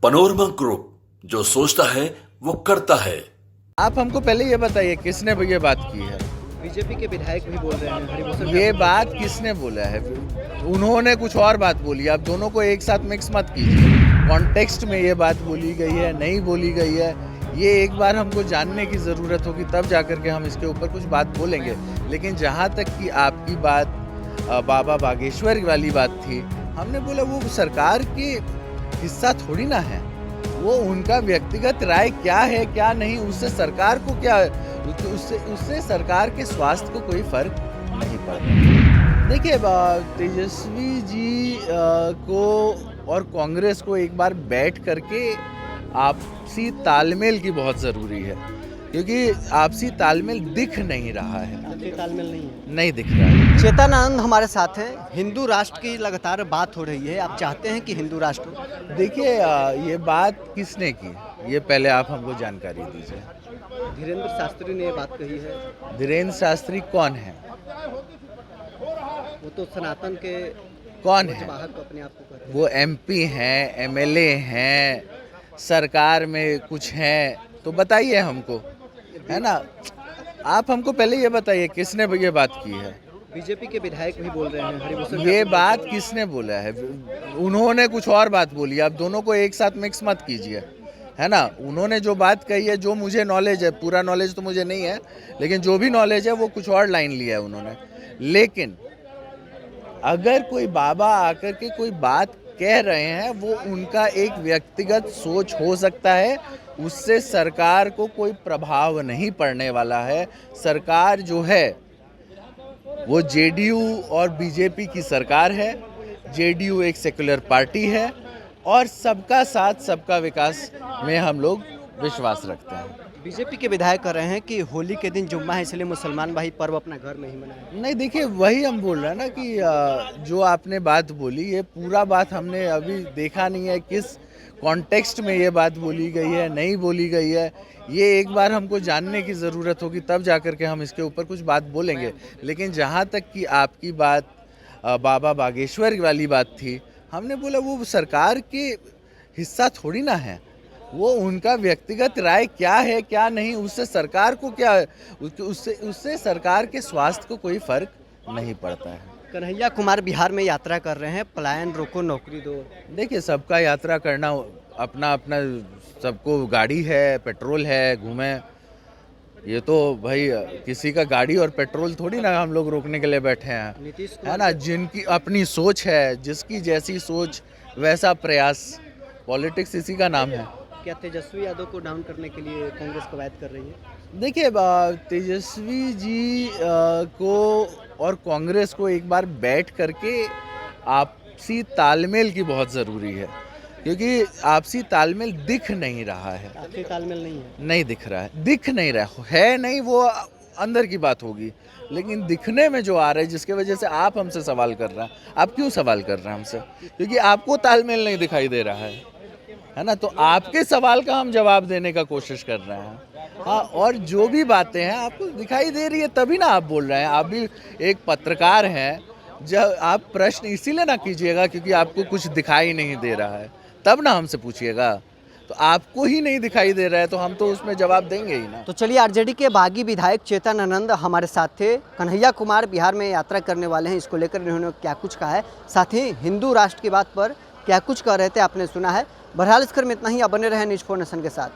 Panorama group, जो सोचता है वो करता है। आप हमको पहले ये बताइए किसने ये बात की है? बीजेपी के विधायक भी बोल रहे हैं हरिभूषण ये बात किसने बोला है? उन्होंने कुछ और बात बोली, आप दोनों को एक साथ मिक्स मत कीजिए। कॉन्टेक्स्ट में ये बात बोली गई है, नहीं बोली गई है, ये एक बार हमको जानने की ज़रूरत होगी, तब जाकर के हम इसके ऊपर कुछ बात बोलेंगे। लेकिन जहाँ तक कि आपकी बात बाबा बागेश्वर वाली बात थी, हमने बोला वो सरकार के हिस्सा थोड़ी ना है। वो उनका व्यक्तिगत राय क्या है क्या नहीं, उससे सरकार को क्या, उससे सरकार के स्वास्थ्य को कोई फर्क नहीं पड़ता। देखिए, तेजस्वी जी को और कांग्रेस को एक बार बैठ करके आपसी तालमेल की बहुत ज़रूरी है, क्योंकि आपसी तालमेल दिख नहीं रहा है। आपसी तालमेल नहीं है। नहीं दिख रहा है। चेतनानंद हमारे साथ हैं। हिंदू राष्ट्र की लगातार बात हो रही है, आप चाहते हैं कि हिंदू राष्ट्र हो? देखिए, ये बात किसने की, ये पहले आप हमको जानकारी दीजिए। धीरेन्द्र शास्त्री ने ये बात कही है। धीरेन्द्र शास्त्री कौन है? वो तो सनातन के कौन है? वाहक अपने आप को कहते हैं। वो एमपी हैं, एमएलए हैं, सरकार में कुछ हैं, तो बताइए हमको, है ना। आप हमको पहले ये बताइए किसने ये बात की है? बीजेपी के विधायक भी बोल रहे हैं हरिभूषण ये बात किसने बोला है? उन्होंने कुछ और बात बोली, आप दोनों को एक साथ मिक्स मत कीजिए, है ना। उन्होंने जो बात कही है, जो मुझे नॉलेज है, पूरा नॉलेज तो मुझे नहीं है, लेकिन जो भी नॉलेज है वो कुछ और लाइन लिया है उन्होंने। लेकिन अगर कोई बाबा आकर के कोई बात कह रहे हैं, वो उनका एक व्यक्तिगत सोच हो सकता है, उससे सरकार को कोई प्रभाव नहीं पड़ने वाला है। सरकार जो है वो जेडीयू और बीजेपी की सरकार है। जेडीयू एक सेकुलर पार्टी है और सबका साथ सबका विकास में हम लोग विश्वास रखते हैं। बीजेपी के विधायक कर रहे हैं कि होली के दिन जुम्मा है, इसलिए मुसलमान भाई पर्व अपना घर में ही मनाएं। नहीं, देखिए, वही हम बोल रहे हैं ना कि जो आपने बात बोली, ये पूरा बात हमने अभी देखा नहीं है, किस कॉन्टेक्स्ट में ये बात बोली गई है, नहीं बोली गई है, ये एक बार हमको जानने की ज़रूरत होगी, तब जाकर के हम इसके ऊपर कुछ बात बोलेंगे। लेकिन जहाँ तक कि आपकी बात बाबा बागेश्वर वाली बात थी, हमने बोला वो सरकार के हिस्सा थोड़ी ना है। वो उनका व्यक्तिगत राय क्या है क्या नहीं, उससे सरकार को क्या, उससे सरकार के स्वास्थ्य को कोई फर्क नहीं पड़ता है। कन्हैया कुमार बिहार में यात्रा कर रहे हैं, पलायन रोको नौकरी दो। देखिए, सबका यात्रा करना अपना अपना, सबको गाड़ी है, पेट्रोल है, घूमे। ये तो भाई किसी का गाड़ी और पेट्रोल थोड़ी ना हम लोग रोकने के लिए बैठे हैं, नीतीश है ना। जिनकी अपनी सोच है, जिसकी जैसी सोच वैसा प्रयास, पॉलिटिक्स इसी का नाम है। क्या तेजस्वी यादव को डाउन करने के लिए कांग्रेस कवायद कर रही है? देखिए, तेजस्वी जी को और कांग्रेस को एक बार बैठ करके आपसी तालमेल की बहुत ज़रूरी है, क्योंकि आपसी तालमेल दिख नहीं रहा है। आपसी तालमेल नहीं है। नहीं दिख रहा है, दिख नहीं रहा है, नहीं, वो अंदर की बात होगी, लेकिन दिखने में जो आ रहा है, जिसके वजह से आप हमसे सवाल कर रहे हैं। आप क्यों सवाल कर रहे हैं हमसे? क्योंकि आपको तालमेल नहीं दिखाई दे रहा है ना। तो आपके सवाल का हम जवाब देने का कोशिश कर रहे हैं। हाँ, और जो भी बातें हैं आपको दिखाई दे रही है, तभी ना आप बोल रहे हैं। आप भी एक पत्रकार हैं, जब आप प्रश्न इसीलिए ना कीजिएगा क्योंकि आपको कुछ दिखाई नहीं दे रहा है, तब ना हमसे पूछिएगा। तो आपको ही नहीं दिखाई दे रहा है, तो हम तो उसमें जवाब देंगे ही ना। तो चलिए, आरजेडी के बागी विधायक चेतनानंद हमारे साथ थे। कन्हैया कुमार बिहार में यात्रा करने वाले हैं, इसको लेकर इन्होंने क्या कुछ कहा है, साथ ही हिंदू राष्ट्र की बात पर क्या कुछ कह रहे थे, आपने सुना है। बहरहाल इस क्रम में इतना ही। आप बने रहे न्यूज़ 4 नेशन के साथ।